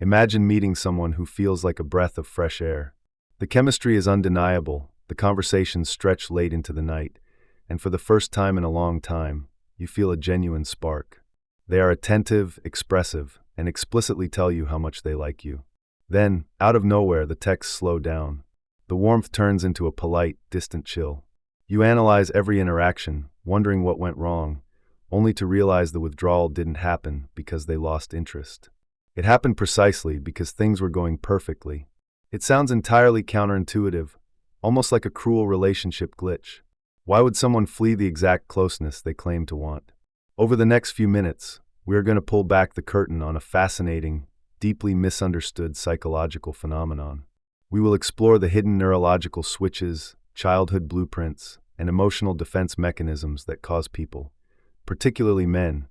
Imagine meeting someone who feels like a breath of fresh air. The chemistry is undeniable, the conversations stretch late into the night, and for the first time in a long time, you feel a genuine spark. They are attentive, expressive, and explicitly tell you how much they like you. Then, out of nowhere, the texts slow down. The warmth turns into a polite, distant chill. You analyze every interaction, wondering what went wrong, only to realize the withdrawal didn't happen because they lost interest. It happened precisely because things were going perfectly. It sounds entirely counterintuitive, almost like a cruel relationship glitch. Why would someone flee the exact closeness they claim to want? Over the next few minutes, we are going to pull back the curtain on a fascinating, deeply misunderstood psychological phenomenon. We will explore the hidden neurological switches, childhood blueprints, and emotional defense mechanisms that cause people, particularly men,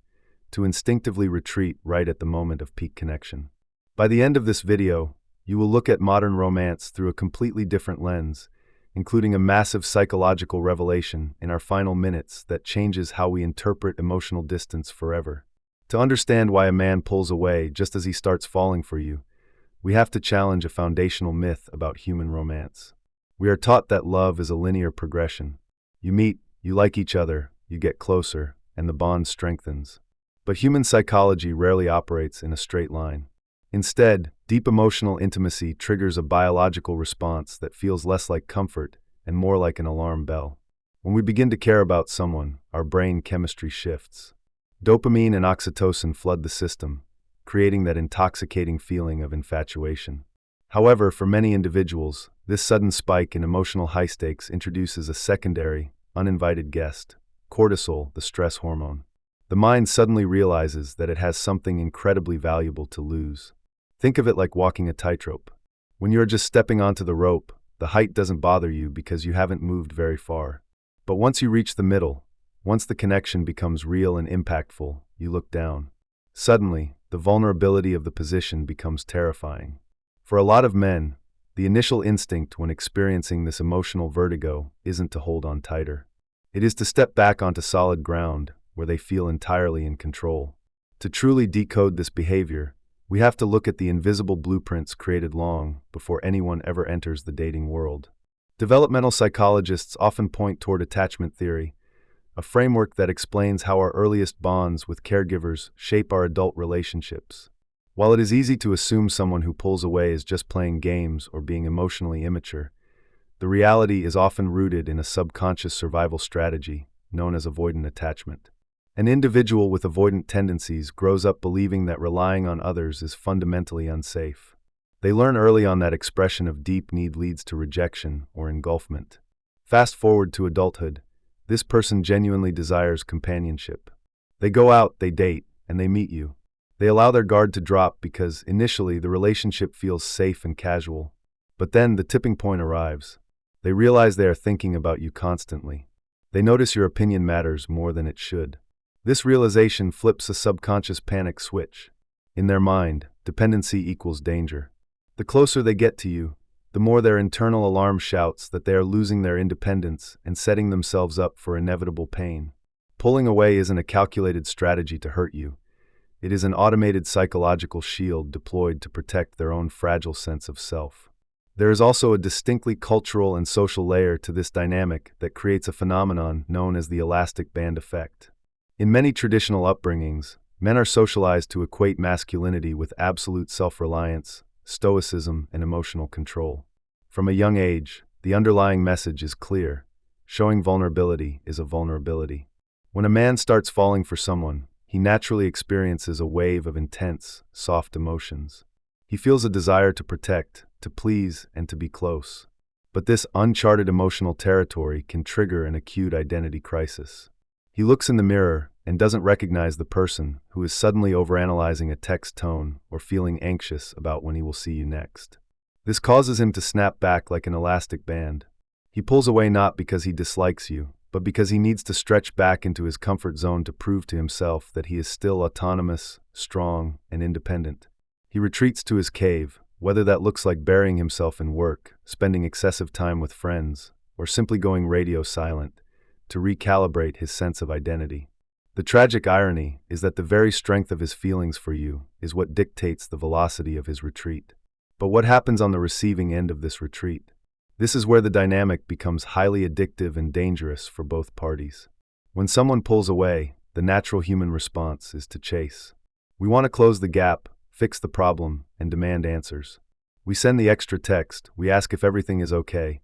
to instinctively retreat right at the moment of peak connection. By the end of this video, you will look at modern romance through a completely different lens, including a massive psychological revelation in our final minutes that changes how we interpret emotional distance forever. To understand why a man pulls away just as he starts falling for you, we have to challenge a foundational myth about human romance. We are taught that love is a linear progression. You meet, you like each other, you get closer, and the bond strengthens. But human psychology rarely operates in a straight line. Instead, deep emotional intimacy triggers a biological response that feels less like comfort and more like an alarm bell. When we begin to care about someone, our brain chemistry shifts. Dopamine and oxytocin flood the system, creating that intoxicating feeling of infatuation. However, for many individuals, this sudden spike in emotional high stakes introduces a secondary, uninvited guest: cortisol, the stress hormone. The mind suddenly realizes that it has something incredibly valuable to lose. Think of it like walking a tightrope. When you're just stepping onto the rope, the height doesn't bother you because you haven't moved very far. But once you reach the middle, once the connection becomes real and impactful, you look down. Suddenly, the vulnerability of the position becomes terrifying. For a lot of men, the initial instinct when experiencing this emotional vertigo isn't to hold on tighter. It is to step back onto solid ground, where they feel entirely in control. To truly decode this behavior, we have to look at the invisible blueprints created long before anyone ever enters the dating world. Developmental psychologists often point toward attachment theory, a framework that explains how our earliest bonds with caregivers shape our adult relationships. While it is easy to assume someone who pulls away is just playing games or being emotionally immature, the reality is often rooted in a subconscious survival strategy known as avoidant attachment. An individual with avoidant tendencies grows up believing that relying on others is fundamentally unsafe. They learn early on that expression of deep need leads to rejection or engulfment. Fast forward to adulthood, this person genuinely desires companionship. They go out, they date, and they meet you. They allow their guard to drop because, initially, the relationship feels safe and casual. But then, the tipping point arrives. They realize they are thinking about you constantly. They notice your opinion matters more than it should. This realization flips a subconscious panic switch. In their mind, dependency equals danger. The closer they get to you, the more their internal alarm shouts that they are losing their independence and setting themselves up for inevitable pain. Pulling away isn't a calculated strategy to hurt you. It is an automated psychological shield deployed to protect their own fragile sense of self. There is also a distinctly cultural and social layer to this dynamic that creates a phenomenon known as the elastic band effect. In many traditional upbringings, men are socialized to equate masculinity with absolute self-reliance, stoicism, and emotional control. From a young age, the underlying message is clear: showing vulnerability is a vulnerability. When a man starts falling for someone, he naturally experiences a wave of intense, soft emotions. He feels a desire to protect, to please, and to be close. But this uncharted emotional territory can trigger an acute identity crisis. He looks in the mirror and doesn't recognize the person who is suddenly overanalyzing a text tone or feeling anxious about when he will see you next. This causes him to snap back like an elastic band. He pulls away not because he dislikes you, but because he needs to stretch back into his comfort zone to prove to himself that he is still autonomous, strong, and independent. He retreats to his cave, whether that looks like burying himself in work, spending excessive time with friends, or simply going radio silent, to recalibrate his sense of identity. The tragic irony is that the very strength of his feelings for you is what dictates the velocity of his retreat. But what happens on the receiving end of this retreat? This is where the dynamic becomes highly addictive and dangerous for both parties. When someone pulls away, the natural human response is to chase. We want to close the gap, fix the problem, and demand answers. We send the extra text, we ask if everything is okay,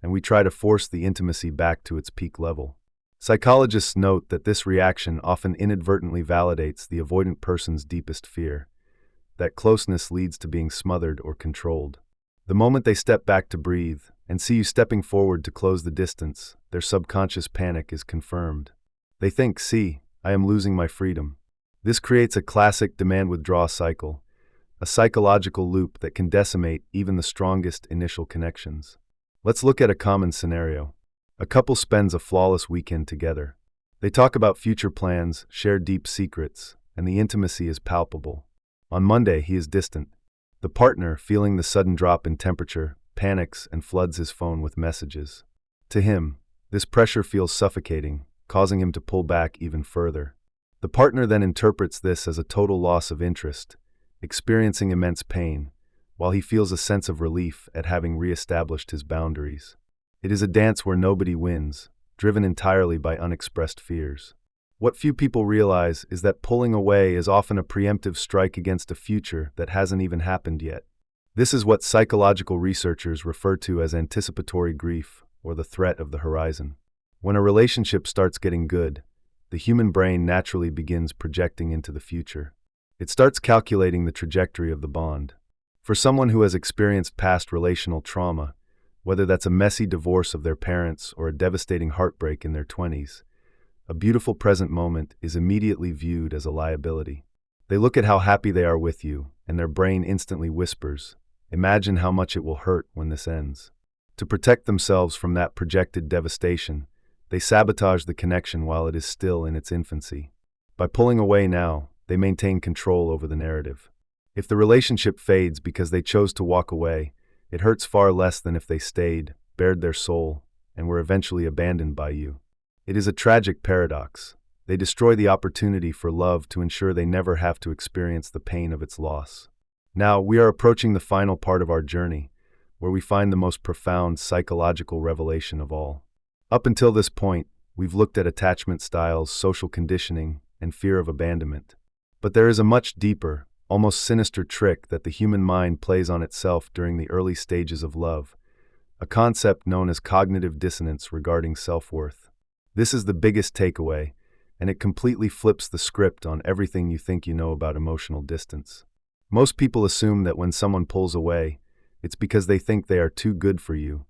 and we try to force the intimacy back to its peak level. Psychologists note that this reaction often inadvertently validates the avoidant person's deepest fear, that closeness leads to being smothered or controlled. The moment they step back to breathe and see you stepping forward to close the distance, their subconscious panic is confirmed. They think, see, I am losing my freedom. This creates a classic demand-withdraw cycle, a psychological loop that can decimate even the strongest initial connections. Let's look at a common scenario. A couple spends a flawless weekend together. They talk about future plans, share deep secrets, and the intimacy is palpable. On Monday, he is distant. The partner, feeling the sudden drop in temperature, panics and floods his phone with messages. To him, this pressure feels suffocating, causing him to pull back even further. The partner then interprets this as a total loss of interest, experiencing immense pain, while he feels a sense of relief at having re-established his boundaries. It is a dance where nobody wins, driven entirely by unexpressed fears. What few people realize is that pulling away is often a preemptive strike against a future that hasn't even happened yet. This is what psychological researchers refer to as anticipatory grief, or the threat of the horizon. When a relationship starts getting good, the human brain naturally begins projecting into the future. It starts calculating the trajectory of the bond. For someone who has experienced past relational trauma, whether that's a messy divorce of their parents or a devastating heartbreak in their 20s, a beautiful present moment is immediately viewed as a liability. They look at how happy they are with you, and their brain instantly whispers, imagine how much it will hurt when this ends. To protect themselves from that projected devastation, they sabotage the connection while it is still in its infancy. By pulling away now, they maintain control over the narrative. If the relationship fades because they chose to walk away, it hurts far less than if they stayed, bared their soul, and were eventually abandoned by you. It is a tragic paradox. They destroy the opportunity for love to ensure they never have to experience the pain of its loss. Now, we are approaching the final part of our journey, where we find the most profound psychological revelation of all. Up until this point, we've looked at attachment styles, social conditioning, and fear of abandonment. But there is a much deeper, almost sinister trick that the human mind plays on itself during the early stages of love, a concept known as cognitive dissonance regarding self-worth. This is the biggest takeaway, and it completely flips the script on everything you think you know about emotional distance. Most people assume that when someone pulls away, it's because they think they are too good for you,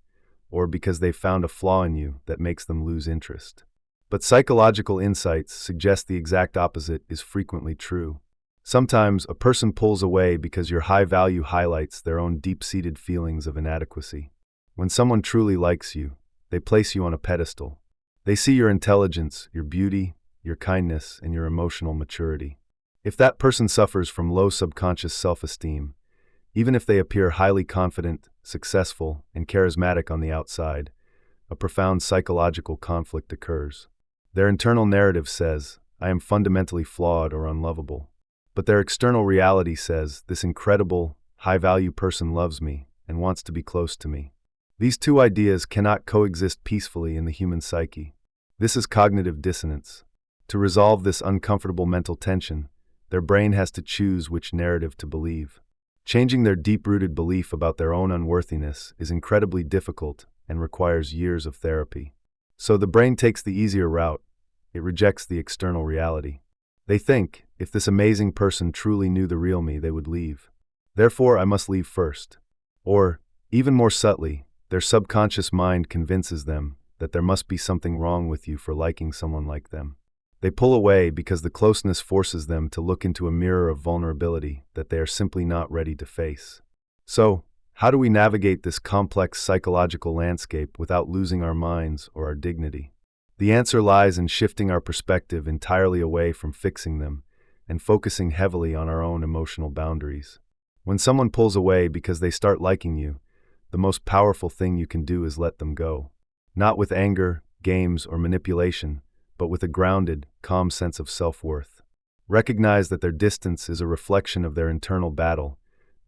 or because they've found a flaw in you that makes them lose interest. But psychological insights suggest the exact opposite is frequently true. Sometimes a person pulls away because your high value highlights their own deep-seated feelings of inadequacy. When someone truly likes you, they place you on a pedestal. They see your intelligence, your beauty, your kindness, and your emotional maturity. If that person suffers from low subconscious self-esteem, even if they appear highly confident, successful, and charismatic on the outside, a profound psychological conflict occurs. Their internal narrative says, I am fundamentally flawed or unlovable. But their external reality says, this incredible, high-value person loves me and wants to be close to me. These two ideas cannot coexist peacefully in the human psyche. This is cognitive dissonance. To resolve this uncomfortable mental tension, their brain has to choose which narrative to believe. Changing their deep-rooted belief about their own unworthiness is incredibly difficult and requires years of therapy. So the brain takes the easier route. It rejects the external reality. They think, if this amazing person truly knew the real me, they would leave. Therefore, I must leave first. Or, even more subtly, their subconscious mind convinces them that there must be something wrong with you for liking someone like them. They pull away because the closeness forces them to look into a mirror of vulnerability that they are simply not ready to face. So, how do we navigate this complex psychological landscape without losing our minds or our dignity? The answer lies in shifting our perspective entirely away from fixing them and focusing heavily on our own emotional boundaries. When someone pulls away because they start liking you, the most powerful thing you can do is let them go. Not with anger, games, or manipulation, but with a grounded, calm sense of self-worth. Recognize that their distance is a reflection of their internal battle,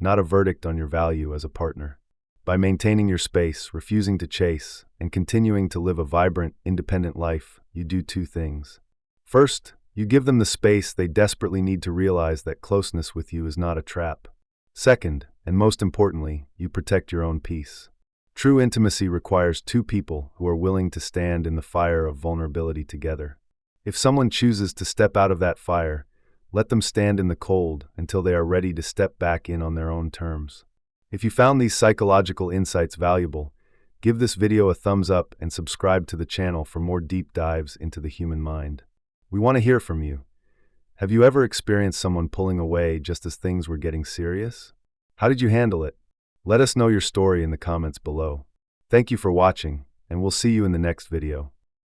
not a verdict on your value as a partner. By maintaining your space, refusing to chase, and continuing to live a vibrant, independent life, you do two things. First, you give them the space they desperately need to realize that closeness with you is not a trap. Second, and most importantly, you protect your own peace. True intimacy requires two people who are willing to stand in the fire of vulnerability together. If someone chooses to step out of that fire, let them stand in the cold until they are ready to step back in on their own terms. If you found these psychological insights valuable, give this video a thumbs up and subscribe to the channel for more deep dives into the human mind. We want to hear from you. Have you ever experienced someone pulling away just as things were getting serious? How did you handle it? Let us know your story in the comments below. Thank you for watching, and we'll see you in the next video.